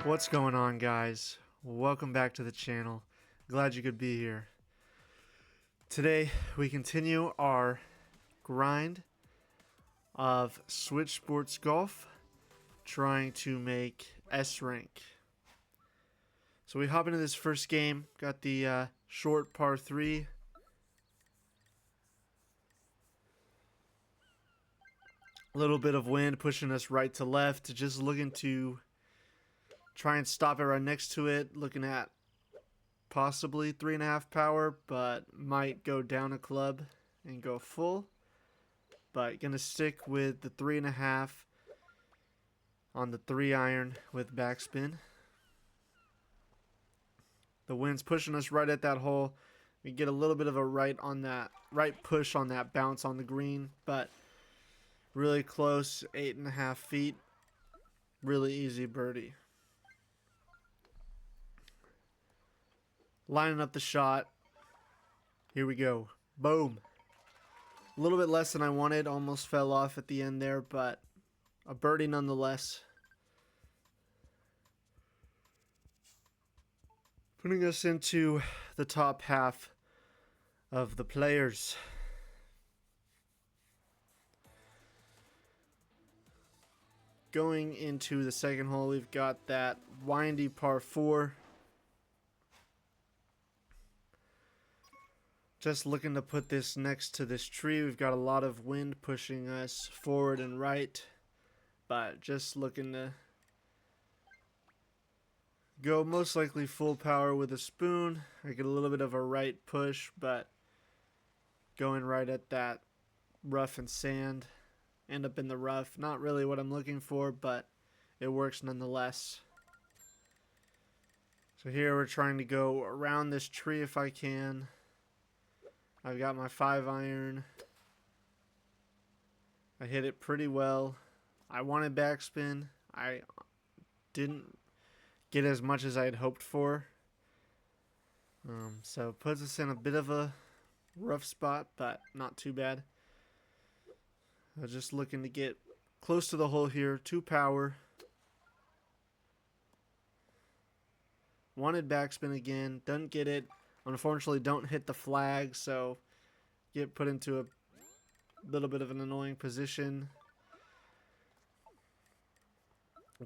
What's going on, guys? Welcome back to the channel. Glad you could be here. Today we continue our grind of Switch Sports Golf, trying to make S rank. So we hop into this first game. Got the short par 3. A little bit of wind pushing us right to left. Just looking to try and stop it right next to it. Looking at possibly 3.5 power, but might go down a club and go full. But gonna stick with the 3.5 on the 3-iron with backspin. The wind's pushing us right at that hole. We get a little bit of a right push on that bounce on the green, but really close, 8.5 feet. Really easy birdie. Lining up the shot. Here we go. Boom. A little bit less than I wanted. Almost fell off at the end there, but a birdie nonetheless. Putting us into the top half of the players. Going into the second hole, we've got that windy par 4. Just looking to put this next to this tree. We've got a lot of wind pushing us forward and right, but just looking to go most likely full power with a spoon. I get a little bit of a right push, but going right at that rough and sand. End up in the rough. Not really what I'm looking for, but it works nonetheless. So here we're trying to go around this tree if I can. I've got my 5-iron. I hit it pretty well. I wanted backspin. I didn't get as much as I had hoped for. So it puts us in a bit of a rough spot, but not too bad. I'm just looking to get close to the hole here. 2 power. Wanted backspin again. Doesn't get it. Unfortunately, don't hit the flag, so get put into a little bit of an annoying position.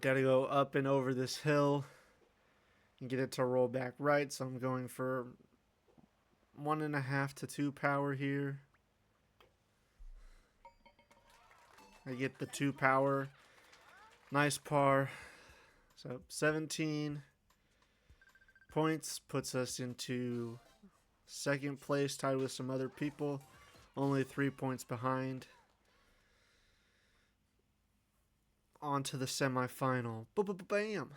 Got to go up and over this hill and get it to roll back right, so I'm going for 1.5 to 2 power here. I get the 2 power. Nice par. So 17 points puts us into second place, tied with some other people. Only 3 points behind. On to the semifinal. Bam!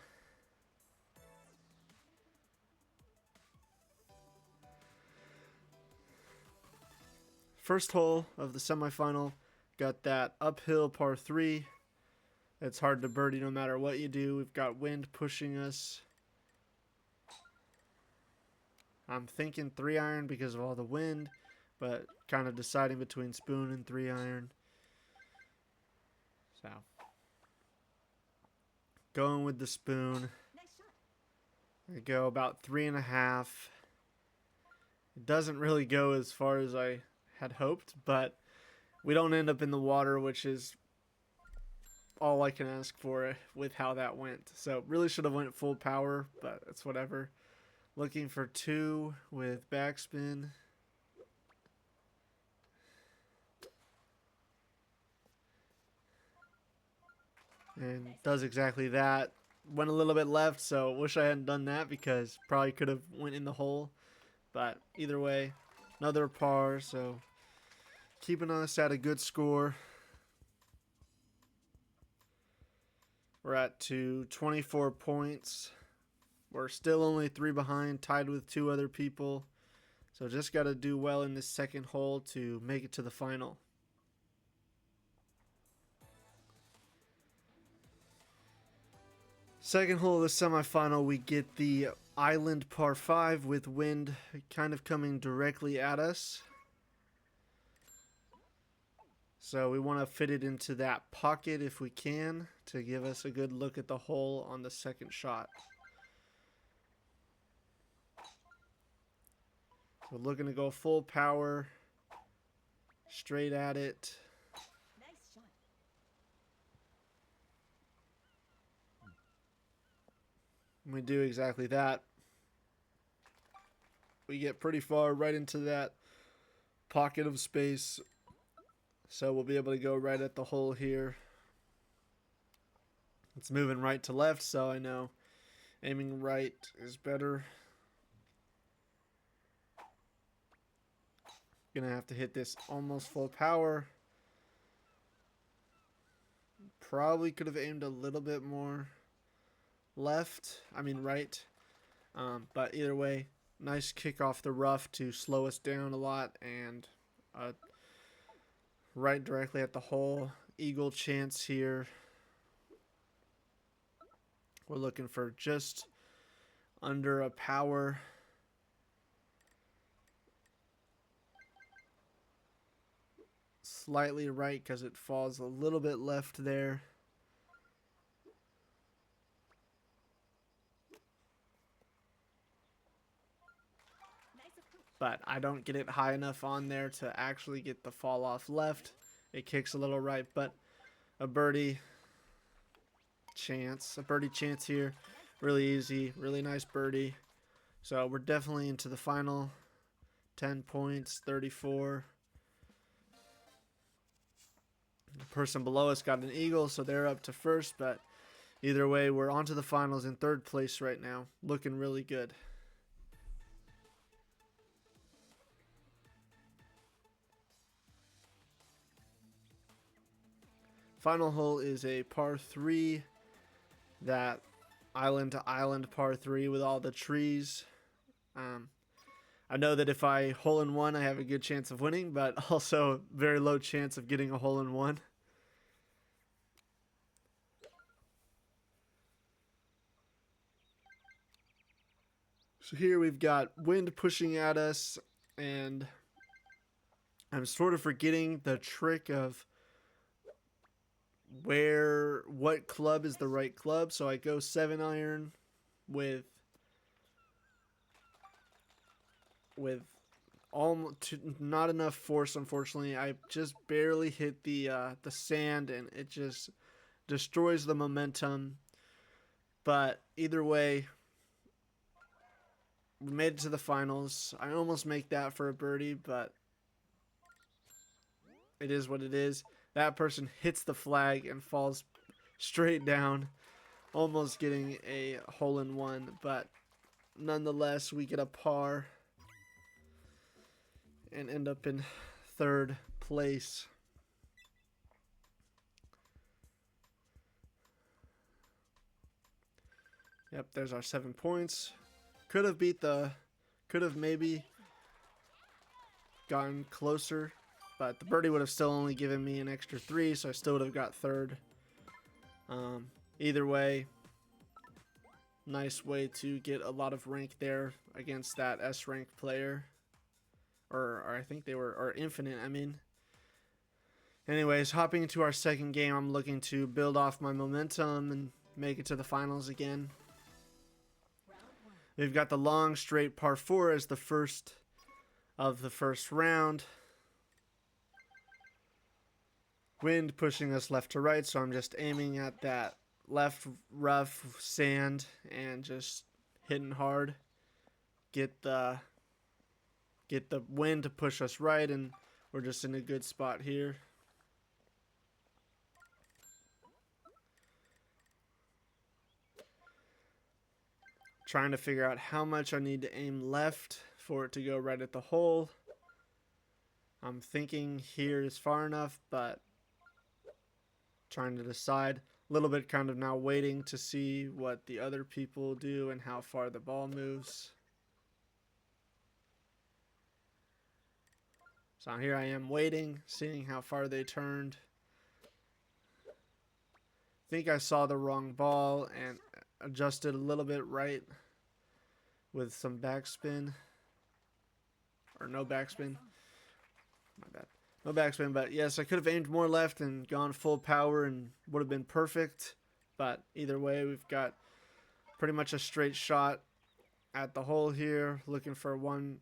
First hole of the semifinal. Got that uphill par 3. It's hard to birdie no matter what you do. We've got wind pushing us. I'm thinking 3-iron because of all the wind, but kind of deciding between spoon and 3-iron. So, going with the spoon. I go about 3.5. It doesn't really go as far as I had hoped, but we don't end up in the water, which is all I can ask for with how that went. So, really should have went full power, but it's whatever. Looking for 2 with backspin. And does exactly that. Went a little bit left, so wish I hadn't done that because probably could have went in the hole. But either way, another par, so keeping us at a good score. We're at to 24 points. We're still only 3 behind, tied with 2 other people. So just got to do well in this second hole to make it to the final. Second hole of the semifinal, we get the island par 5 with wind kind of coming directly at us. So we want to fit it into that pocket if we can to give us a good look at the hole on the second shot. We're looking to go full power, straight at it. Nice shot. We do exactly that. We get pretty far right into that pocket of space. So we'll be able to go right at the hole here. It's moving right to left, so I know aiming right is better. Gonna have to hit this almost full power. Probably could have aimed a little bit more right. But either way, nice kick off the rough to slow us down a lot, and right directly at the hole. Eagle chance here. We're looking for just under a power. Slightly right because it falls a little bit left there. But I don't get it high enough on there to actually get the fall off left. It kicks a little right, but a birdie chance. A birdie chance here. Really easy. Really nice birdie. So we're definitely into the final. 10 points, 34. The person below us got an eagle, so they're up to first. But either way, we're on to the finals in third place right now. Looking really good. Final hole is a par 3, that island to island par 3 with all the trees. I know that if I hole in one, I have a good chance of winning, but also very low chance of getting a hole in one. So here we've got wind pushing at us, and I'm sort of forgetting the trick of what club is the right club. So I go 7-iron with not enough force, unfortunately. I just barely hit the sand, and it just destroys the momentum. But either way, we made it to the finals. I almost make that for a birdie, but it is what it is. That person hits the flag and falls straight down, almost getting a hole in one, but nonetheless, we get a par and end up in third place. Yep, there's our 7 points. Could have maybe gotten closer, but the birdie would have still only given me an extra 3, so I still would have got third. Either way, nice way to get a lot of rank there against that S rank player. Or I think they were, or Infinite, I mean. Anyways, hopping into our second game, I'm looking to build off my momentum and make it to the finals again. We've got the long straight par 4 as the first of the first round. Wind pushing us left to right, so I'm just aiming at that left rough sand and just hitting hard. Get the wind to push us right, and we're just in a good spot here. Trying to figure out how much I need to aim left for it to go right at the hole. I'm thinking here is far enough, but trying to decide. A little bit kind of now waiting to see what the other people do and how far the ball moves. So here I am waiting, seeing how far they turned. I think I saw the wrong ball and adjusted a little bit right with some backspin. Or no backspin. My bad. No backspin, but yes, I could have aimed more left and gone full power and would have been perfect. But either way, we've got pretty much a straight shot at the hole here. Looking for one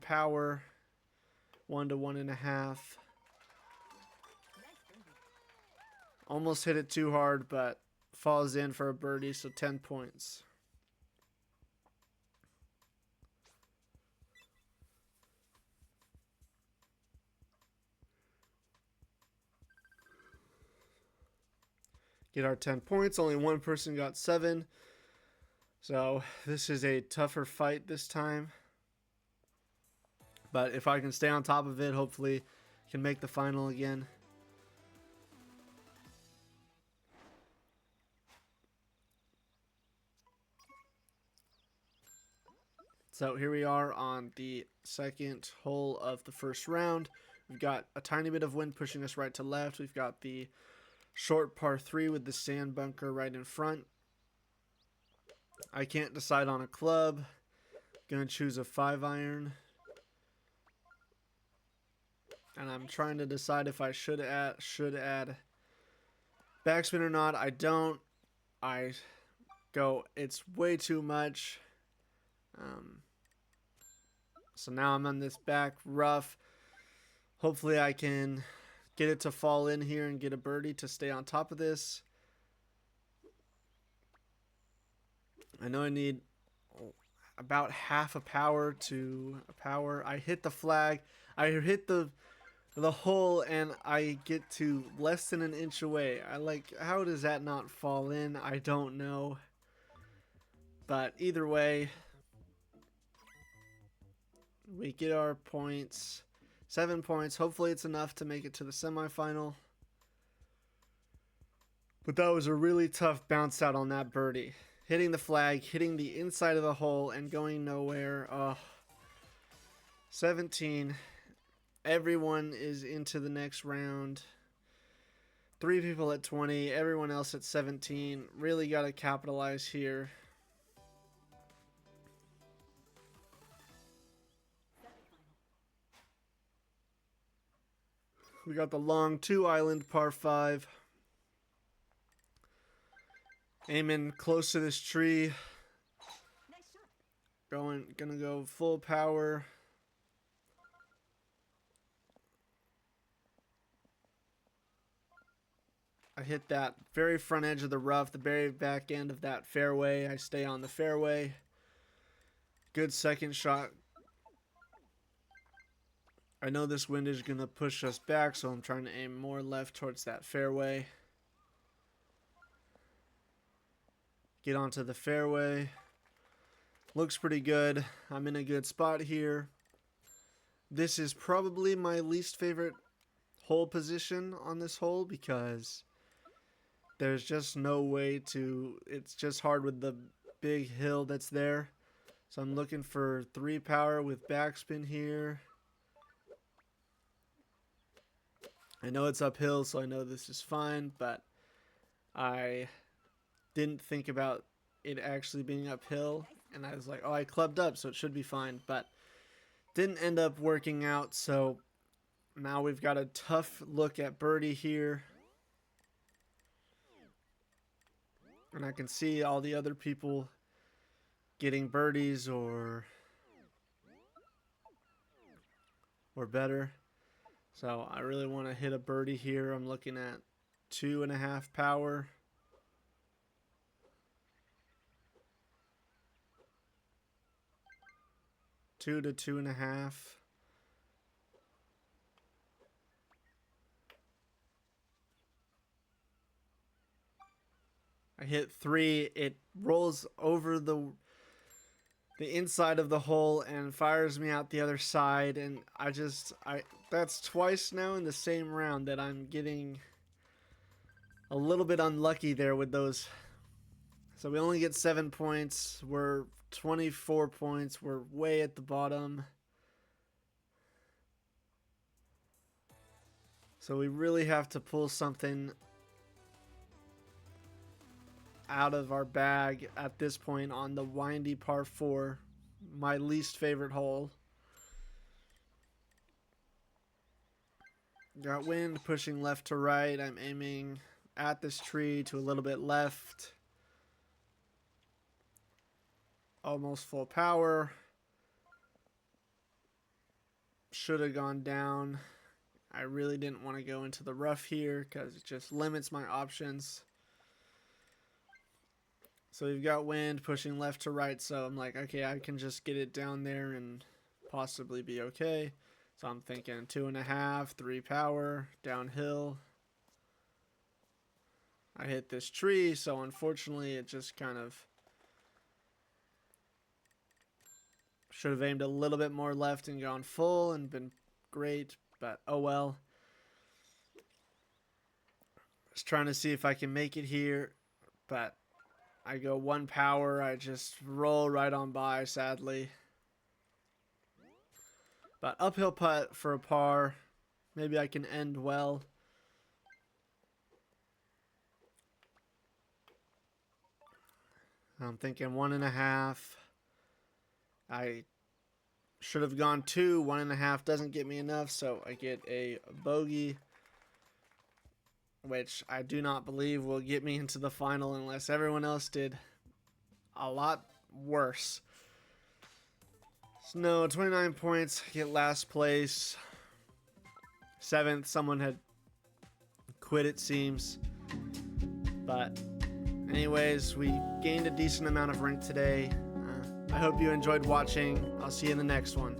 power, 1 to 1.5. Almost hit it too hard, but falls in for a birdie, so 10 points. Get our 10 points. Only one person got 7. So this is a tougher fight this time. But if I can stay on top of it, hopefully can make the final again. So here we are on the second hole of the first round. We've got a tiny bit of wind pushing us right to left. We've got the short par 3 with the sand bunker right in front. I can't decide on a club. Gonna choose a 5-iron. And I'm trying to decide if I should add backspin or not. I don't. I go, it's way too much. So now I'm on this back rough. Hopefully I can get it to fall in here and get a birdie to stay on top of this. I know I need about half a power to a power. I hit the flag. I hit the hole and I get to less than an inch away. How does that not fall in? I don't know. But either way, we get our points. 7 points. Hopefully it's enough to make it to the semifinal. But that was a really tough bounce out on that birdie. Hitting the flag, hitting the inside of the hole, and going nowhere. 17. Everyone is into the next round. 3 people at 20. Everyone else at 17. Really got to capitalize here. We got the long 2-island par 5. Aiming close to this tree. Gonna go full power. I hit that very front edge of the rough, the very back end of that fairway. I stay on the fairway. Good second shot. I know this wind is going to push us back, so I'm trying to aim more left towards that fairway. Get onto the fairway. Looks pretty good. I'm in a good spot here. This is probably my least favorite hole position on this hole because there's just no way to... It's just hard with the big hill that's there. So I'm looking for 3 power with backspin here. I know it's uphill, so I know this is fine, but I didn't think about it actually being uphill, and I was like, oh, I clubbed up, so it should be fine, but didn't end up working out, so now we've got a tough look at birdie here. And I can see all the other people getting birdies or better. So I really want to hit a birdie here. I'm looking at 2.5 power. Two to 2.5. I hit 3. It rolls over the inside of the hole and fires me out the other side, and that's twice now in the same round that I'm getting a little bit unlucky there with those. So we only get 7 points. We're 24 points. We're way at the bottom. So we really have to pull something out of our bag at this point on the windy par 4, my least favorite hole. Got wind pushing left to right. I'm aiming at this tree to a little bit left. Almost full power. Should have gone down. I really didn't want to go into the rough here because it just limits my options. So we've got wind pushing left to right, so I'm like, okay, I can just get it down there and possibly be okay. So I'm thinking 2.5, 3 power, downhill. I hit this tree, so unfortunately it just kind of should have aimed a little bit more left and gone full and been great, but oh well. Just trying to see if I can make it here, but I go 1 power. I just roll right on by, sadly. But uphill putt for a par. Maybe I can end well. I'm thinking 1.5. I should have gone 2. 1.5 doesn't get me enough, so I get a bogey, which I do not believe will get me into the final unless everyone else did a lot worse. So no, 29 points, get last place. 7th, someone had quit, it seems. But anyways, we gained a decent amount of rank today. I hope you enjoyed watching. I'll see you in the next one.